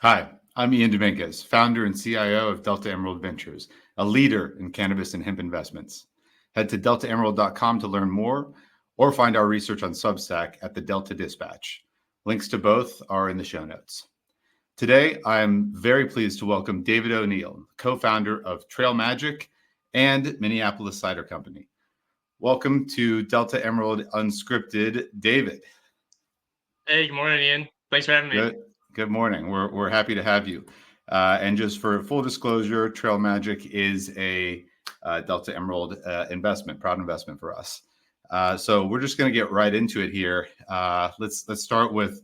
Hi, I'm Ian Dominguez, founder and CIO of Delta Emerald Ventures, a leader in cannabis and hemp investments. Head to deltaemerald.com to learn more or find our research on Substack at the Delta Dispatch. Links to both are in the show notes. Today, I'm very pleased to welcome David O'Neill, co-founder of Trail Magic and Minneapolis Cider Company. Welcome to Delta Emerald Unscripted, David. Hey, good morning, Ian. Thanks for having me. Good morning. We're happy to have you. And just for full disclosure, Trail Magic is a Delta Emerald proud investment for us. So we're just going to get right into it here. Let's start with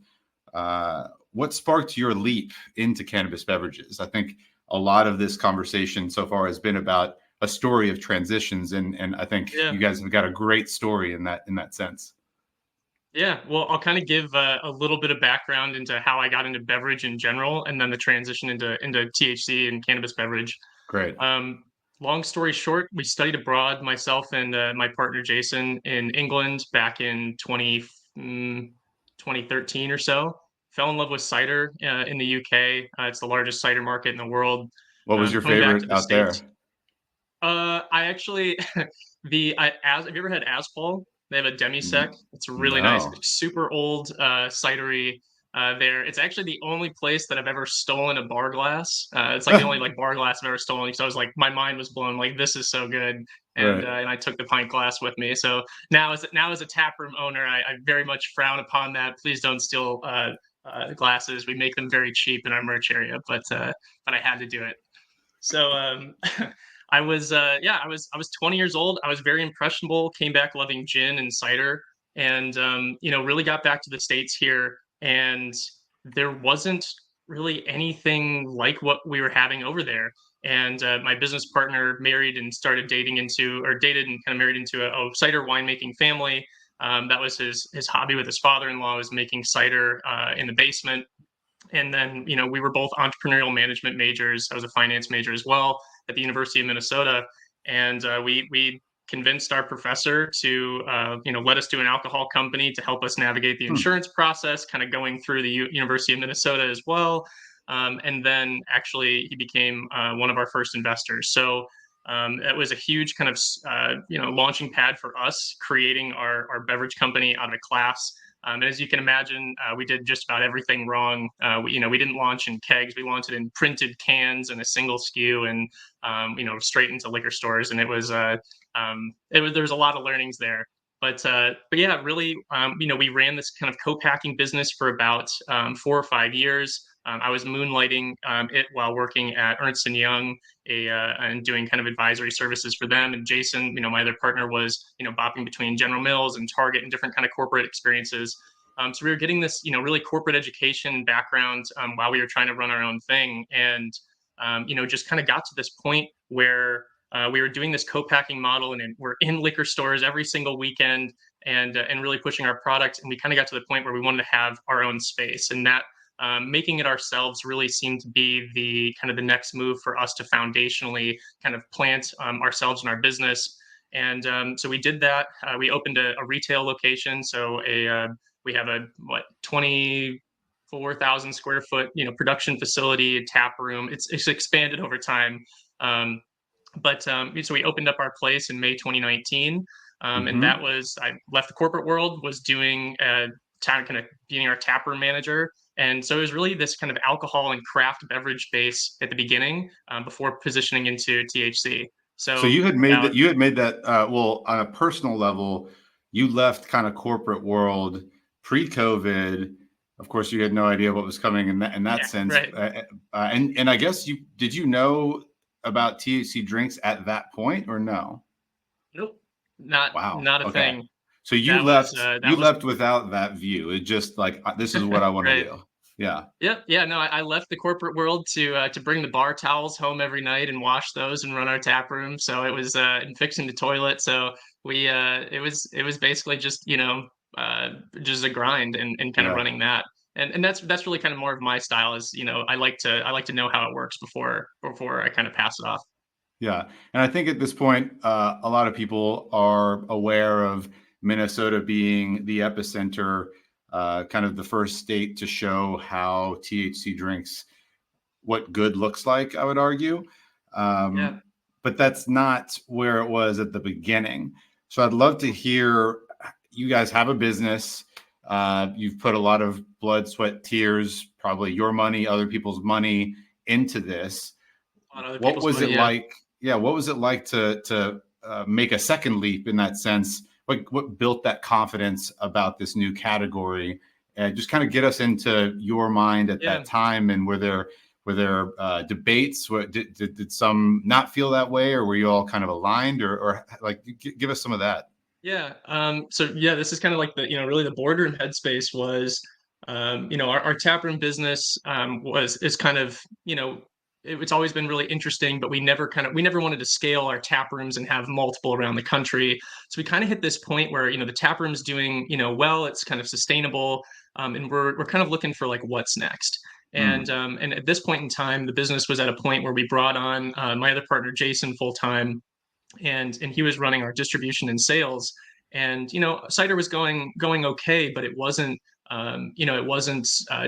what sparked your leap into cannabis beverages. I think a lot of this conversation so far has been about a story of transitions, and I think you guys have got a great story in that sense. Yeah, well, I'll kind of give a little bit of background into how I got into beverage in general, and then the transition into THC and cannabis beverage. Great. Long story short, we studied abroad, myself and my partner Jason, in England back in 2013 or so. Fell in love with cider in the UK. It's the largest cider market in the world. What was your Coming back to favorite the out States, there? I actually have you ever had Aspal? They have a demi-sec. It's really nice. No. It's super old cidery there. It's actually the only place that I've ever stolen a bar glass. It's like the only like bar glass I've ever stolen. So I was like, my mind was blown. Like, this is so good. And Right. and I took the pint glass with me. So now as a tap room owner, I very much frown upon that. Please don't steal glasses. We make them very cheap in our merch area, but I had to do it. So I was 20 years old. I was very impressionable, came back loving gin and cider, and really got back to the States here, and there wasn't really anything like what we were having over there. And my business partner married and started dating into, or dated and kind of married into a cider winemaking family. That was his hobby with his father-in-law, was making cider in the basement. And then, we were both entrepreneurial management majors. I was a finance major as well at the University of Minnesota. And we convinced our professor to, let us do an alcohol company to help us navigate the insurance process, kind of going through the University of Minnesota as well. And then actually he became one of our first investors. So it was a huge kind of, launching pad for us, creating our beverage company out of a class. And as you can imagine, we did just about everything wrong. We didn't launch in kegs; we launched it in printed cans and a single SKU, and straight into liquor stores. And there was a lot of learnings there. But yeah, really, we ran this kind of co-packing business for about 4 or 5 years. I was moonlighting it while working at Ernst and Young, and doing kind of advisory services for them. And Jason, my other partner, was bopping between General Mills and Target and different kind of corporate experiences. So we were getting this really corporate education background while we were trying to run our own thing, and just kind of got to this point where we were doing this co-packing model, and we're in liquor stores every single weekend, and really pushing our product. And we kind of got to the point where we wanted to have our own space, and that making it ourselves really seemed to be the kind of the next move for us to foundationally kind of plant ourselves in our business. And so we did that. We opened a retail location. So we have a 24,000 square foot production facility, a tap room. It's expanded over time. So we opened up our place in May 2019. And that was, I left the corporate world, was doing kind of being our taproom manager. And so it was really this kind of alcohol and craft beverage base at the beginning, before positioning into THC. So you had made that. You had made that. Well, on a personal level, you left kind of corporate world pre-COVID. Of course, you had no idea what was coming in that sense. Right. And I guess did you know about THC drinks at that point or no? Nope. Not a thing. So you left without that view. It just like, this is what I want to do. Yeah. Yep. Yeah. No, I left the corporate world to bring the bar towels home every night and wash those and run our tap room. So it was and fixing the toilet. So it was basically just just a grind and kind of running that. And that's really kind of more of my style. Is I like to know how it works before I kind of pass it off. Yeah. And I think at this point, a lot of people are aware of Minnesota being the epicenter, kind of the first state to show how THC drinks what good looks like, I would argue. Yeah. But that's not where it was at the beginning. So I'd love to hear, you guys have a business. You've put a lot of blood, sweat, tears, probably your money, other people's money into this. A lot of other What people's was money. it Yeah. like? Yeah, what was it like to make a second leap in that sense? What built that confidence about this new category? Just kind of get us into your mind at Yeah. that time, and were there debates? Did some not feel that way, or were you all kind of aligned, or like give us some of that? Yeah. So yeah, this is kind of like the, really the boardroom headspace was, our taproom business is kind of, it's always been really interesting, but we never wanted to scale our tap rooms and have multiple around the country. So we kind of hit this point where, the tap room's doing, well, it's kind of sustainable. And we're kind of looking for like what's next. And at this point in time, the business was at a point where we brought on my other partner, Jason, full time, and he was running our distribution and sales. And cider was going okay, but it wasn't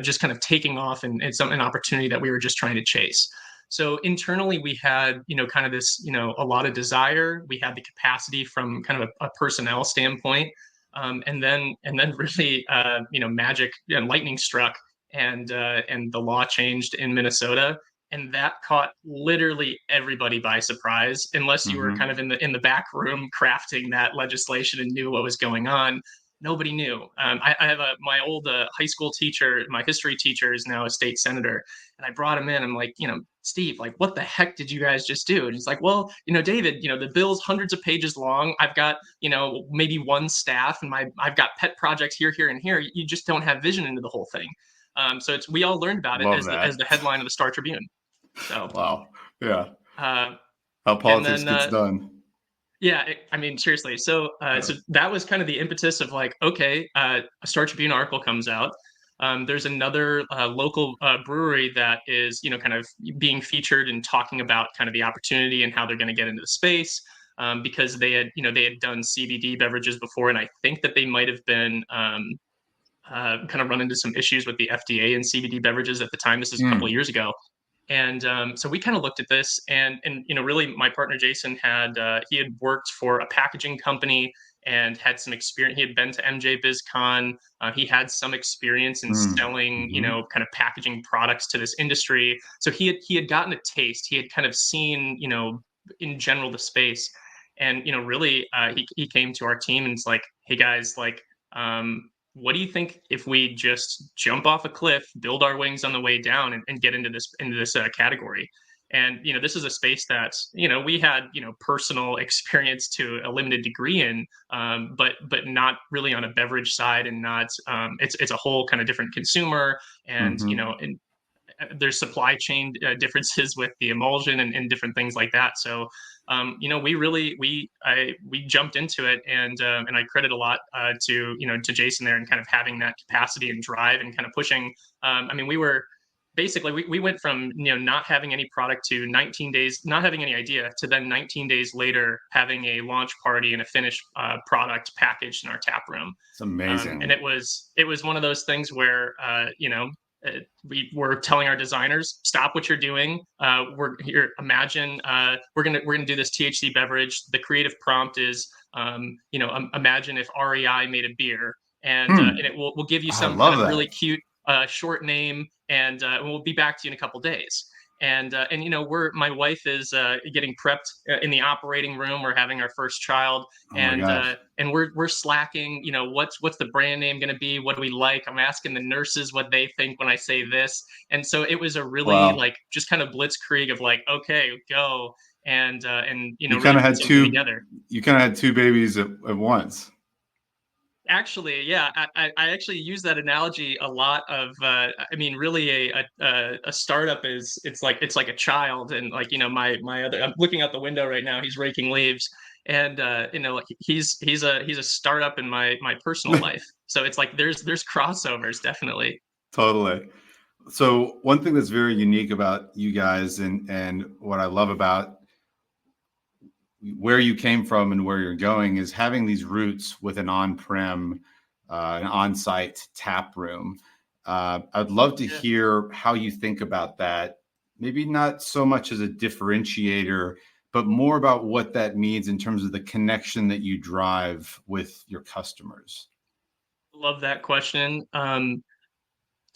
just kind of taking off, and it's an opportunity that we were just trying to chase. So internally we had kind of this a lot of desire. We had the capacity from kind of a personnel standpoint, and then really magic and lightning struck, and the law changed in Minnesota, and that caught literally everybody by surprise, unless you were Mm-hmm. kind of in the back room crafting that legislation and knew what was going on. Nobody knew. I have my old high school teacher, my history teacher, is now a state senator, and I brought him in. I'm like, Steve, like, what the heck did you guys just do? And he's like, well, David, the bill's hundreds of pages long. I've got, maybe one staff, and I've got pet projects here, here, and here. You just don't have vision into the whole thing. So we all learned about it Love as that. the headline of the Star Tribune. So, Wow. Yeah. uh, How and politics then, gets done. yeah, I mean, seriously. So that was kind of the impetus of like, okay, a Star Tribune article comes out. There's another local brewery that is, kind of being featured and talking about kind of the opportunity and how they're going to get into the space. Because they had done CBD beverages before, and I think that they might have been kind of run into some issues with the FDA and CBD beverages at the time. This is a couple of Mm. years ago. And so we kind of looked at this, and really, my partner Jason he had worked for a packaging company and had some experience. He had been to MJ BizCon. He had some experience in Mm. selling, Mm-hmm. kind of packaging products to this industry. So he had gotten a taste. He had kind of seen, in general, the space. And really, he came to our team and it's like, hey guys, like, what do you think if we just jump off a cliff, build our wings on the way down, and get into this category? And this is a space that we had personal experience to a limited degree in, but not really on a beverage side, and not it's a whole kind of different consumer, and Mm-hmm. there's supply chain differences with the emulsion, and different things like that. So, we jumped into it, and I credit a lot to Jason there, and kind of having that capacity and drive and kind of pushing. I mean, we were basically we went from not having any product to 19 days not having any idea, to then 19 days later having a launch party and a finished product packaged in our tap room. It's And amazing. it was one of those things where we were telling our designers, stop what you're doing. We're here. Imagine we're gonna do this THC beverage. The creative prompt is, imagine if REI made a beer, and it will give you I some kind love of really that. cute short name, and we'll be back to you in a couple days. And we're my wife is getting prepped in the operating room. We're having our first child, Oh my and gosh. we're slacking. What's the brand name going to be? What do we like? I'm asking the nurses what they think when I say this. And so it was a really Wow. like just kind of blitzkrieg of like, okay, go, and You kind really of put had something two. together. You kind of had two babies at once. Actually, yeah, I actually use that analogy a lot. I mean, really, a startup is it's like a child, and like my other. I'm looking out the window right now. He's raking leaves, and like he's a startup in my personal life. So it's like there's crossovers, definitely. Totally. So one thing that's very unique about you guys, and what I love about where you came from and where you're going, is having these roots with an on-prem, an on-site tap room. I'd love to Yeah. hear how you think about that maybe not so much as a differentiator, but more about what that means in terms of the connection that you drive with your customers? Love that question.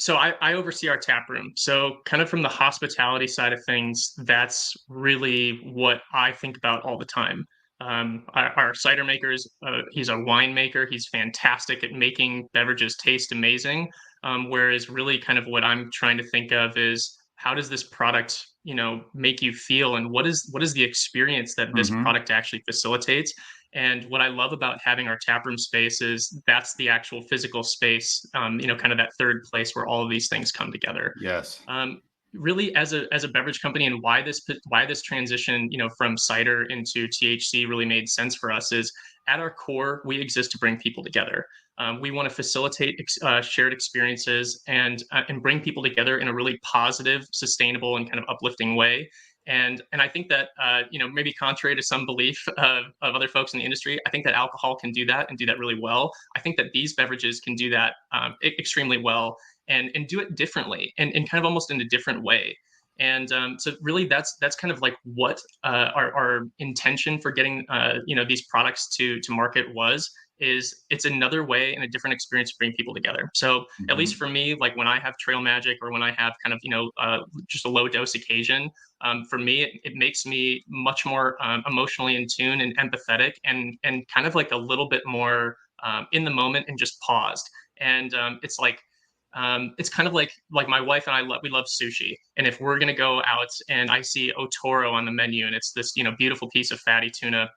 So I oversee our tap room. So kind of from the hospitality side of things, that's really what I think about all the time. Our cider makers, he's a winemaker. He's fantastic at making beverages taste amazing. Whereas really kind of what I'm trying to think of is how does this product, make you feel, and what is the experience that this Mm-hmm. product actually facilitates? And what I love about having our taproom space is that's the actual physical space, kind of that third place where all of these things come together. Yes. Um, Really, as a beverage company, and why this transition, from cider into THC really made sense for us is at our core, we exist to bring people together. We want to facilitate shared experiences and bring people together in a really positive, sustainable, and kind of uplifting way. And I think that maybe contrary to some belief of other folks in the industry, I think that alcohol can do that and do that really well. I think that these beverages can do that extremely well and do it differently and kind of almost in a different way. And so really that's kind of like what our intention for getting these products to market was is it's another way and a different experience to bring people together. So at least Mm-hmm. for me, like when I have trail magic or when I have kind of just a low dose occasion, for me it makes me much more emotionally in tune and empathetic and kind of like a little bit more in the moment and just paused. And it's like it's kind of like my wife and we love sushi, and if we're gonna go out and I see otoro on the menu and it's this beautiful piece of fatty tuna,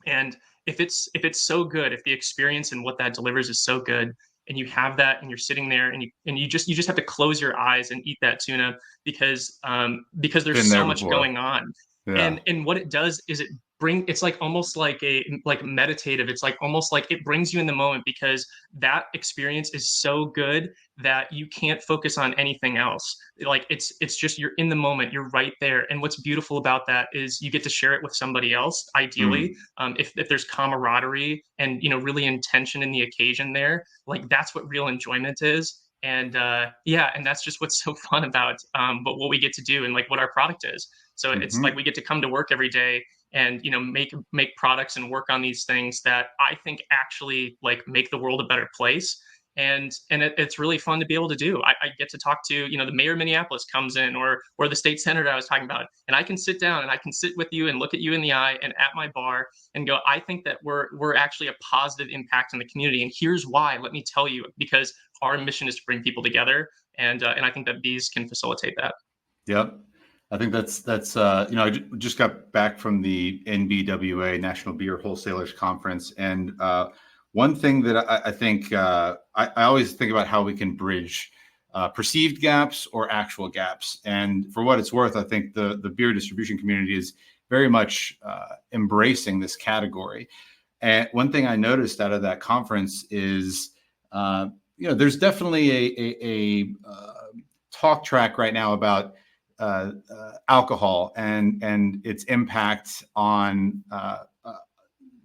and if it's so good, if the experience and what that delivers is so good, and you have that and you're sitting there and you just have to close your eyes and eat that tuna because there's Been so there much before. going on. Yeah. And what it does is it's like almost like meditative. It's like almost like it brings you in the moment because that experience is so good that you can't focus on anything else. Like it's just you're in the moment, you're right there. And what's beautiful about that is you get to share it with somebody else, ideally. Mm. If there's camaraderie and really intention in the occasion there, like that's what real enjoyment is. And yeah, and that's just what's so fun about but what we get to do and like what our product is. So it's like Mm-hmm. we get to come to work every day and make products and work on these things that I think actually like make the world a better place. And it's really fun to be able to do. I get to talk to the mayor of Minneapolis comes in, or the state senator I was talking about, and I can sit down and I can sit with you and look at you in the eye and at my bar and go, I think that we're actually a positive impact in the community, and here's why. Let me tell you, because our mission is to bring people together, and I think that these can facilitate that. Yep. I think that's just got back from the NBWA National Beer Wholesalers Conference, and one thing that I think I always think about how we can bridge perceived gaps or actual gaps. And for what it's worth, I think the beer distribution community is very much embracing this category. And one thing I noticed out of that conference is, there's definitely a talk track right now about alcohol and its impact on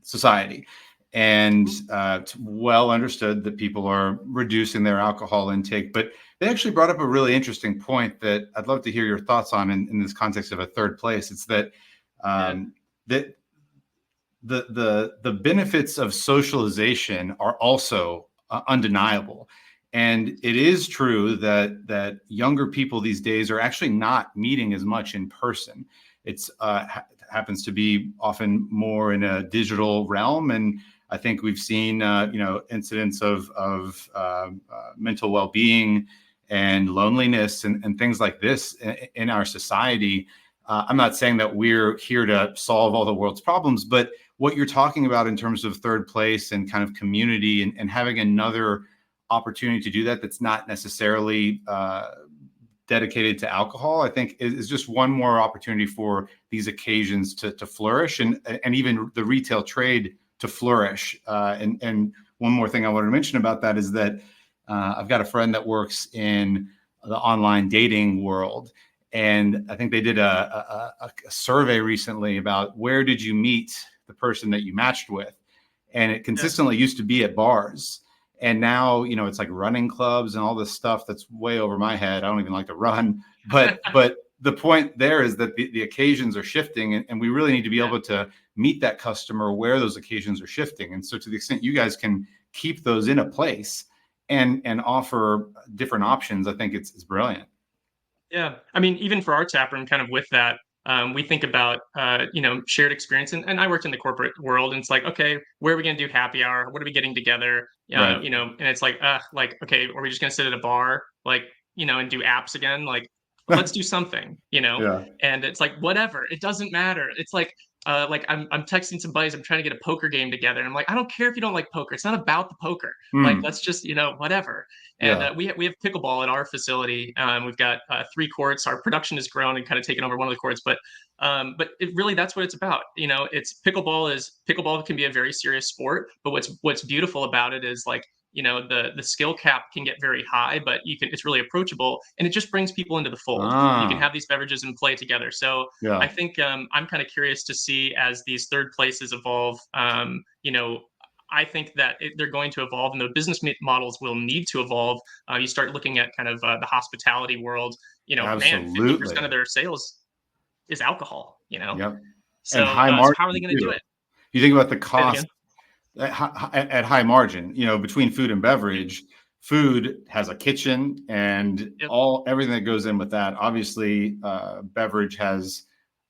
society. And Mhm. it's well understood that people are reducing their alcohol intake. But they actually brought up a really interesting point that I'd love to hear your thoughts on in this context of a third place. It's that Yeah. that the benefits of socialization are also undeniable. And it is true that younger people these days are actually not meeting as much in person. It's happens to be often more in a digital realm, and I think we've seen incidents of mental well-being and loneliness and things like this in our society. I'm not saying that we're here to solve all the world's problems, but what you're talking about in terms of third place and kind of community and having another opportunity to do that that's not necessarily dedicated to alcohol, I think is just one more opportunity for these occasions to flourish and even the retail trade to flourish. And one more thing I wanted to mention about that is that I've got a friend that works in the online dating world. And I think they did a survey recently about where did you meet the person that you matched with. And it Yeah. consistently used to be at bars. And now, it's like running clubs and all this stuff that's way over my head. I don't even like to run, but the point there is that the occasions are shifting, and we really need to be Yeah. able to meet that customer where those occasions are shifting. And so to the extent you guys can keep those in a place and offer different options, I think it's brilliant. Yeah. I mean, even for our tap room, kind of with that, we think about, shared experience. And I worked in the corporate world, and it's like, okay, where are we going to do happy hour? What are we getting together? Right. And it's like, okay, are we just going to sit at a bar, like, and do apps again? Like, let's do something, Yeah. And it's like, whatever, it doesn't matter. It's like I'm texting some buddies. I'm trying to get a poker game together. And I'm like, I don't care if you don't like poker. It's not about the poker. Like, Mm. let's just, whatever. And Yeah. we have pickleball at our facility. We've got 3 courts. Our production has grown and kind of taken over one of the courts, but it really, that's what it's about. It's pickleball can be a very serious sport, but what's beautiful about it is like the skill cap can get very high, but it's really approachable, and it just brings people into the fold. You can Ah, have these beverages and play together. So I yeah. think I'm kind of curious to see as these third places evolve. I think that they're going to evolve, and the business models will need to evolve. You start looking at kind of the hospitality world. Man, 50% of Absolutely. their sales is alcohol. Yep. And So, high so how are they margin going to do too. it? You think about the Say it cost again. at high margin, between food and beverage. Food has a kitchen and Yep, everything that goes in with that. Obviously, beverage has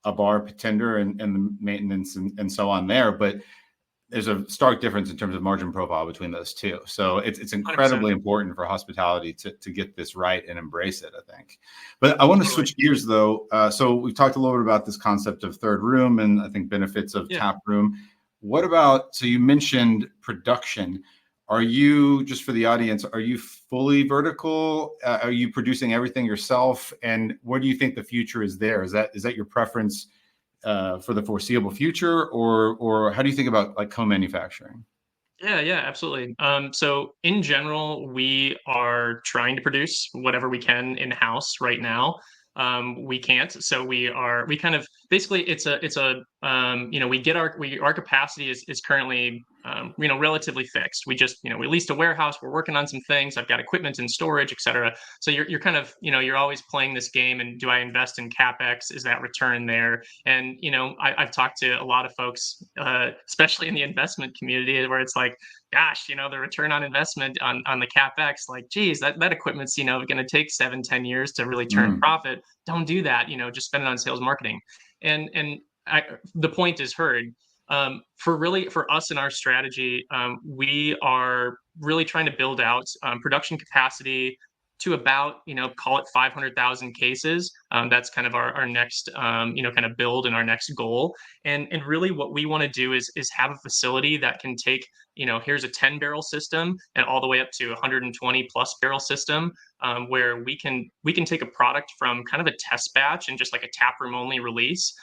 a bar tender and the maintenance and so on there. But there's a stark difference in terms of margin profile between those two. So it's 100%. incredibly important for hospitality to get this right and embrace it, I think. But I want to Totally. switch gears though. So we've talked a little bit about this concept of third room and I think benefits of Yeah. tap room. What about, so you mentioned production. Are you, just for the audience, are you fully vertical? Are you producing everything yourself? And where do you think the future is there? Is that your preference for the foreseeable future, or how do you think about like co-manufacturing? Yeah, absolutely. So in general, we are trying to produce whatever we can in house right now. We can't, so we kind of basically it's a our capacity is currently relatively fixed. We leased a warehouse. We're working on some things. I've got equipment in storage, etc. So you're kind of you're always playing this game. And do I invest in capex? Is that return there? And I've talked to a lot of folks, especially in the investment community, where it's like, gosh, the return on investment on the capex, like, geez, that equipment's going to take 7-10 years to really turn Mm, profit. Don't do that. Just spend it on sales marketing. And the point is heard. For us in our strategy, we are really trying to build out production capacity to about call it 500,000 cases. That's kind of our next kind of build and our next goal. And really what we want to do is have a facility that can take here's a 10 barrel system and all the way up to 120 plus barrel system, where we can take a product from kind of a test batch and just like a tap room only release,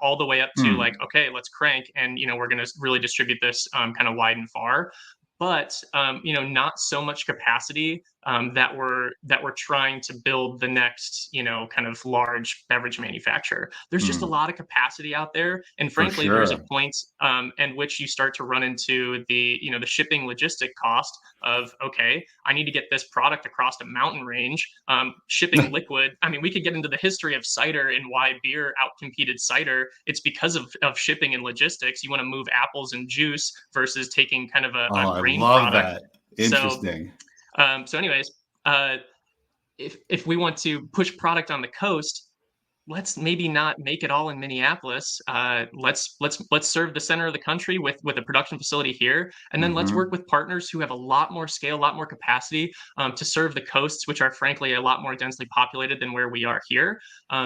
all the way up to like, mm, okay, let's crank, and we're going to really distribute this kind of wide and far. But not so much capacity that we're trying to build the next kind of large beverage manufacturer. There's just a mm, lot of capacity out there, and for frankly, there's a sure. point in which you start to run into the shipping logistic cost of, okay, I need to get this product across a mountain range. Shipping liquid. I mean, we could get into the history of cider and why beer outcompeted cider. It's because of shipping and logistics. You want to move apples and juice versus taking kind of a Oh, I grain love product. that. So, Interesting. anyways, if we want to push product on the coast, let's maybe not make it all in Minneapolis. Let's serve the center of the country with a production facility here, and then let's work Hmm. with partners who have a lot more scale, a lot more capacity, to serve the coasts, which are frankly a lot more densely populated than where we are here.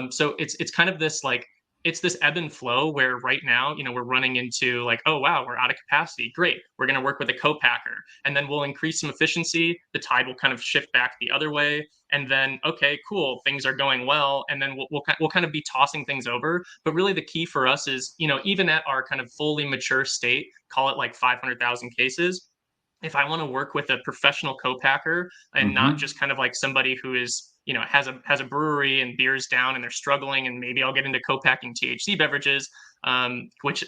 So it's kind of this like, it's this ebb and flow where right now, we're running into like, oh wow, we're out of capacity. Great, we're going to work with a co-packer, and then we'll increase some efficiency. The tide will kind of shift back the other way, and then okay, cool, things are going well, and then we'll kind of be tossing things over. But really the key for us is, even at our kind of fully mature state, call it like 500,000 cases, if I want to work with a professional co-packer and not Hmm. just kind of like somebody who is has a brewery and beers down and they're struggling, and maybe I'll get into co-packing THC beverages. which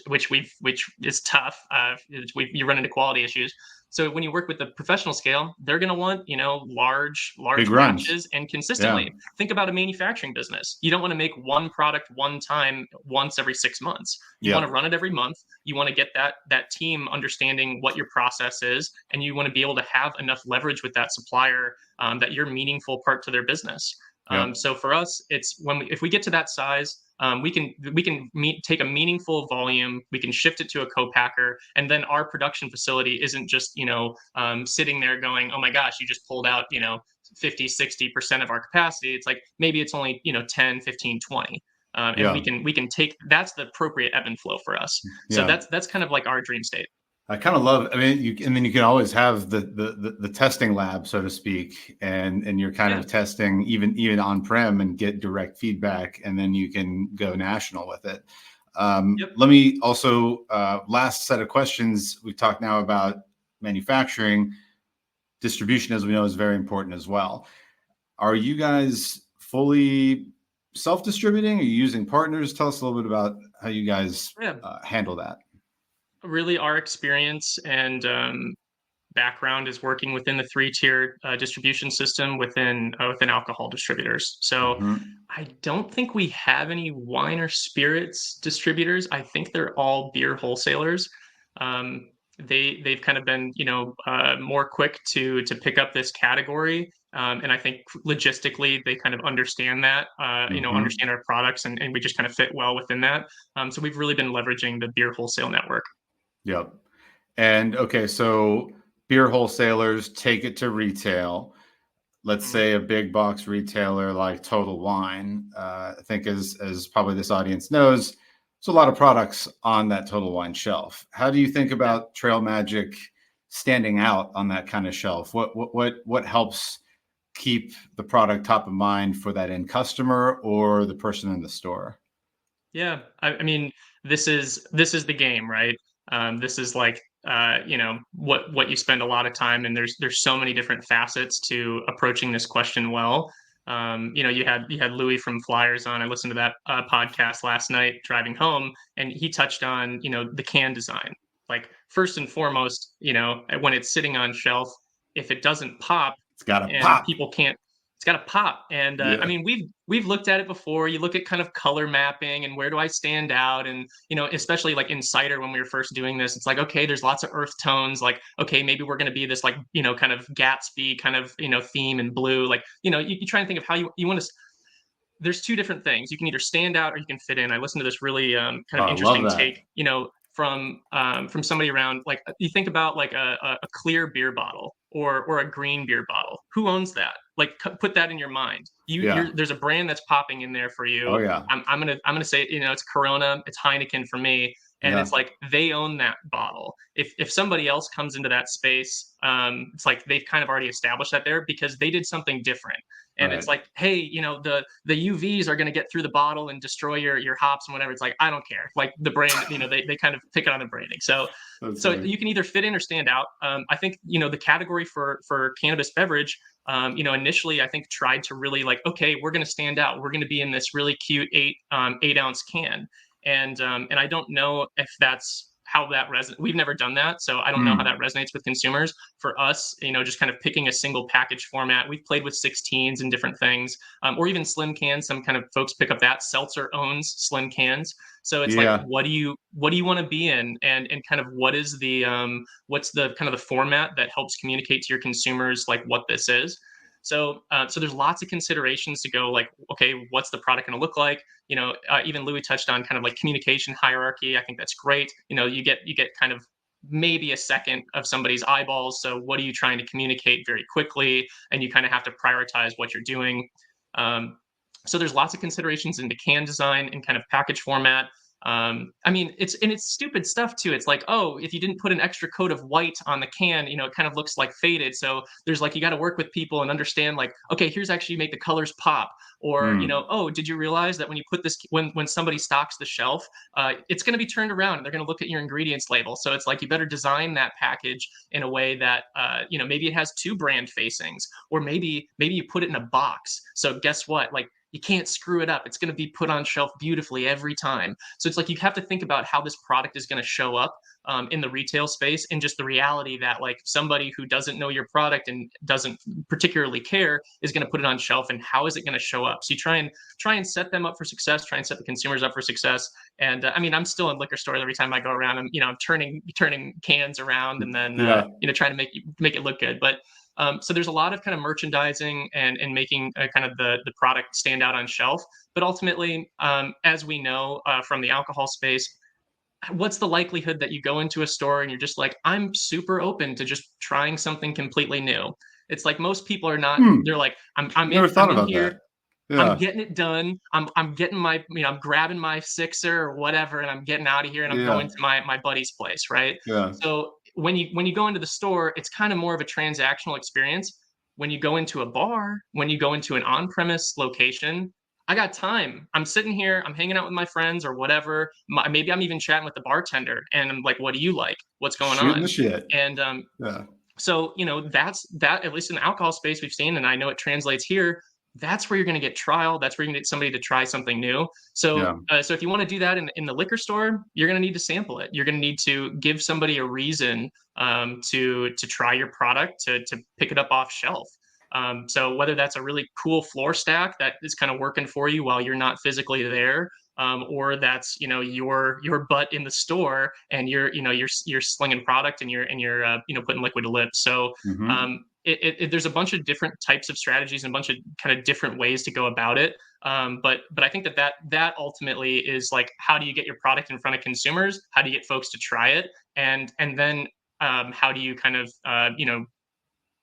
is tough. You run into quality issues. So when you work with the professional scale, they're going to want, large Big runs. batches and Yeah. consistently. Think about a manufacturing business. You don't want to make one product one time once every 6 months. You want Yep. to run it every month. You want to get that team understanding what your process is, and you want to be able to have enough leverage with that supplier, that you're a meaningful part to their business. Yep. So for us, it's if we get to that size, we can take a meaningful volume, we can shift it to a co-packer, and then our production facility isn't just sitting there going, oh my gosh, you just pulled out 50-60% of our capacity. It's like maybe it's only 10, 15, 20. And Yeah. we can take that's the appropriate ebb and flow for us. So Yeah. that's kind of like our dream state. I kind of love. I mean, and then you can always have the testing lab, so to speak, and you're kind Yeah. of testing even on prem and get direct feedback, and then you can go national with it. Yep. Let me also last set of questions. We've talked now about manufacturing, distribution, as we know, is very important as well. Are you guys fully self-distributing? Are you using partners? Tell us a little bit about how you guys Yeah. handle that. Really, our experience and background is working within the three-tiered distribution system within alcohol distributors. So Mhm. I don't think we have any wine or spirits distributors. I think they're all beer wholesalers. They've kind of been more quick to pick up this category. And I think logistically they kind of understand that, Mhm. understand our products, and we just kind of fit well within that. So we've really been leveraging the beer wholesale network. Yep. And okay, so beer wholesalers take it to retail. Let's Mhm. say a big box retailer like Total Wine. I think as probably this audience knows, there's a lot of products on that Total Wine shelf. How do you think Yeah. about Trail Magic standing out on that kind of shelf? What helps keep the product top of mind for that end customer or the person in the store? Yeah, I mean, this is the game, right? This is like what you spend a lot of time, and there's so many different facets to approaching this question well. You had Louis from Flyers on. I listened to that podcast last night driving home, and he touched on the can design. Like first and foremost, when it's sitting on shelf, if it doesn't pop It's got to and pop. people can't it's got to pop. And I Yeah. mean, we've looked at it before. You look at kind of color mapping and where do I stand out, and especially like in cider when we were first doing this, it's like, okay, there's lots of earth tones. Like, okay, maybe we're going to be this like kind of Gatsby kind of theme in blue. Like, you try and think of how you want to. There's two different things. You can either stand out or you can fit in. I listened to this really kind Oh, of I love interesting that. take, from somebody around. Like you think about like a clear beer bottle or a green beer bottle. Who owns that? Like put that in your mind. Yeah. There's a brand that's popping in there for Oh you. yeah. I'm gonna say it's Corona, it's Heineken for me, and Yeah. it's like they own that bottle. If somebody else comes into that space, it's like they've kind of already established that there because they did something different. And it's Right. like, hey, the UVs are going to get through the bottle and destroy your hops and whatever. It's like, I don't care. Like the brand, they kind of pick it on the branding. So That's so funny. you can either fit in or stand out. I think the category for cannabis beverage, initially I think tried to really like, okay, we're going to stand out. We're going to be in this really cute 8 ounce can, and I don't know if that's how that resonates. We've never done that, so I don't know how Mm. that resonates with consumers. For us, just kind of picking a single package format. We've played with 16s and different things, or even slim cans. Some kind of folks pick up that. Seltzer owns slim cans, so it's like, Yeah. what do you want to be in, and kind of what's the kind of the format that helps communicate to your consumers like what this is. So there's lots of considerations to go like, okay, what's the product going to look like? Even Louis touched on kind of like communication hierarchy. I think that's great. You get kind of maybe a second of somebody's eyeballs. So what are you trying to communicate very quickly? And you kind of have to prioritize what you're doing. So there's lots of considerations into can design and kind of package format. I mean, it's stupid stuff too. It's like, oh, if you didn't put an extra coat of white on the can, it kind of looks like faded. So there's like, you got to work with people and understand like, okay, here's actually make the colors pop. Or Mm. oh, did you realize that when you put this, when somebody stocks the shelf, it's going to be turned around and they're going to look at your ingredients label. So it's like you better design that package in a way that maybe it has two brand facings, or maybe you put it in a box. So guess what? Like you can't screw it up. It's going to be put on shelf beautifully every time. So it's like you have to think about how this product is going to show up in the retail space, and just the reality that like somebody who doesn't know your product and doesn't particularly care is going to put it on shelf, and how is it going to show up. So you try and set them up for success, try and set the consumers up for success. And I mean, I'm still in liquor stores every time I go around. I'm turning cans around, and then Yeah. trying to make it look good. But so there's a lot of kind of merchandising and making kind of the product stand out on shelf. But ultimately, as we know from the alcohol space, what's the likelihood that you go into a store and you're just like, I'm super open to just trying something completely new? It's like most people are not. Hmm. They're like, I'm Never in I'm thought in about here. that. I'm Yeah. getting it done. I'm getting my, I'm grabbing my sixer or whatever, and I'm getting out of here, and I'm going Yeah. to my buddy's place, right? Yeah. So when you go into the store, it's kind of more of a transactional experience. When you go into a bar, when you go into an on-premise location, I got time. I'm sitting here, I'm hanging out with my friends or whatever. Maybe I'm even chatting with the bartender, and I'm like, "What do you like? What's going Shooting the on?" shit. And Yeah. so, that's that, at least in the alcohol space we've seen, and I know it translates here. That's where you're going to get trial. That's where you're going to get somebody to try something new. So, Yeah. so if you want to do that in the liquor store, you're going to need to sample it. You're going to need to give somebody a reason to try your product, to pick it up off shelf. So whether that's a really cool floor stack that is kind of working for you while you're not physically there, or that's your butt in the store, and you're slinging product, and you're putting liquid to lips. So Hmm. there's a bunch of different types of strategies and a bunch of kind of different ways to go about it. But I think that ultimately is like, how do you get your product in front of consumers? How do you get folks to try it? And then how do you kind of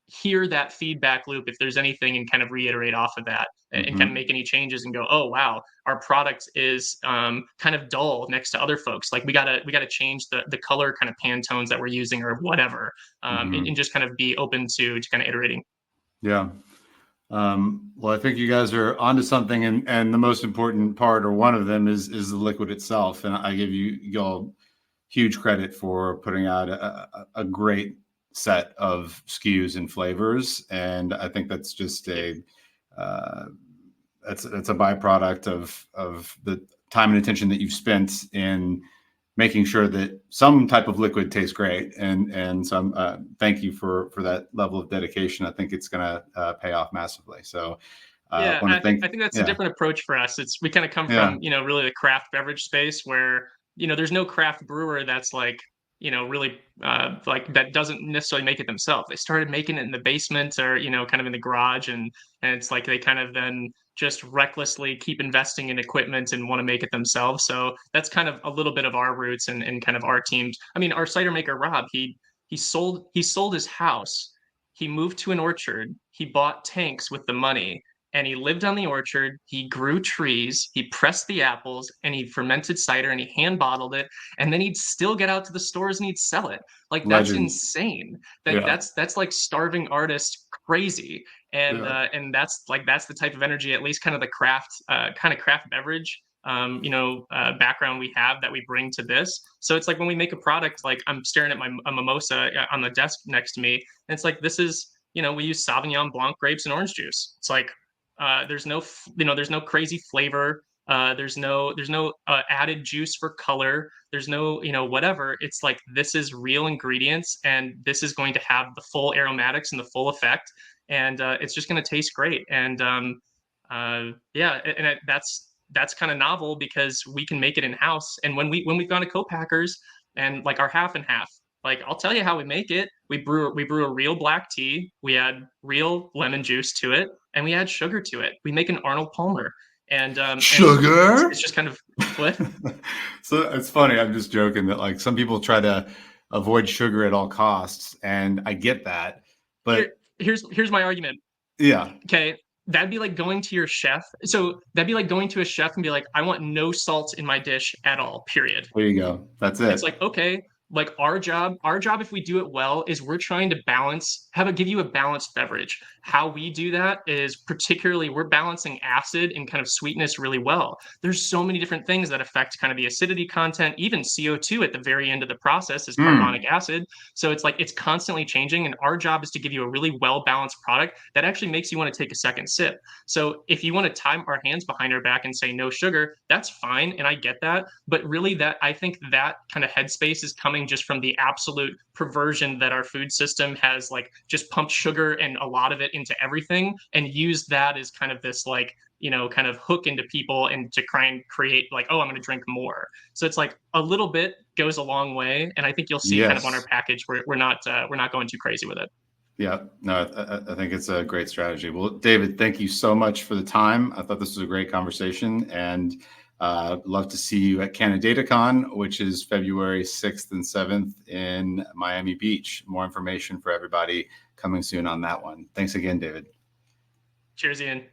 hear that feedback loop if there's anything, and kind of reiterate off of that, and kind of Hmm. make any changes and go, oh wow, our product is kind of dull next to other folks, like we gotta change the color kind of Pantones that we're using or whatever, and Hmm. just kind of be open to kind of iterating. Yeah. Well, I think you guys are onto something, and the most important part, or one of them, is the liquid itself. And I give y'all huge credit for putting out a great set of SKUs and flavors. And I think that's just uh, that's a byproduct of the time and attention that you've spent in making sure that some type of liquid tastes great. And so thank you for that level of dedication. I think it's going to pay off massively. So I Yeah, want to I thank. think that's a Yeah. different approach for us. It's We kind of come Yeah. from, really the craft beverage space where, there's no craft brewer that's like, really like that doesn't necessarily make it themselves. They started making it in the basement, or, kind of in the garage, and it's like they kind of then just recklessly keep investing in equipment and want to make it themselves. So that's kind of a little bit of our roots, and kind of our teams. I mean, our cider maker Rob, he sold his house. He moved to an orchard. He bought tanks with the money, and he lived on the orchard. He grew trees, he pressed the apples, and he fermented cider, and he hand bottled it, and then he'd still get out to the stores and he'd sell it. Like, that's Legend. insane. Like, Yeah. that's like starving artist crazy. And Yeah. that's the type of energy, at least kind of the craft beverage background we have, that we bring to this. So it's like when we make a product, like I'm staring at a mimosa on the desk next to me, and it's like, this is, we use Sauvignon Blanc grapes and orange juice. It's like, there's no crazy flavor. There's no added juice for color. There's no, whatever. It's like, this is real ingredients, and this is going to have the full aromatics and the full effect, and it's just going to taste great. And yeah, that's kind of novel because we can make it in house. And when we've gone to co-packers and like our half and half, like, I'll tell you how we make it. We brew a real black tea. We add real lemon juice to it, and we add sugar to it. We make an Arnold Palmer, and it's Sugar. just kind of what. So it's funny. I'm just joking that like some people try to avoid sugar at all costs, and I get that. Here, But here's my argument. yeah, Okay, that'd be like going to your chef. So that'd be like going to a chef and be like, I want no salt in my dish at all. Period. there you go. That's It's it. like, okay, like our job, if we do it well, is we're trying to give you a balanced beverage. How we do that is particularly we're balancing acid and kind of sweetness really well. There's so many different things that affect kind of the acidity content. Even CO2 at the very end of the process is carbonic acid. So it's like it's constantly changing, and our job is to give you a really well balanced product that actually makes you want to take a second sip. So if you want to tie our hands behind our back and say no sugar, that's fine, and I get that. But really, that I think that kind of headspace is coming just from the absolute perversion that our food system has, like, just pumped sugar and a lot of it into everything, and used that as kind of this, like, kind of hook into people, and to try and create like, oh, I'm going to drink more. So it's like a little bit goes a long way, and I think you'll see kind of on our Yes. package we're not going too crazy with it. Yeah, no, I think it's a great strategy. Well, David, thank you so much for the time. I thought this was a great conversation, and love to see you at CanadaCon, which is February 6th and 7th in Miami Beach. More information for everybody coming soon on that one. Thanks again, David. Cheers, Ian.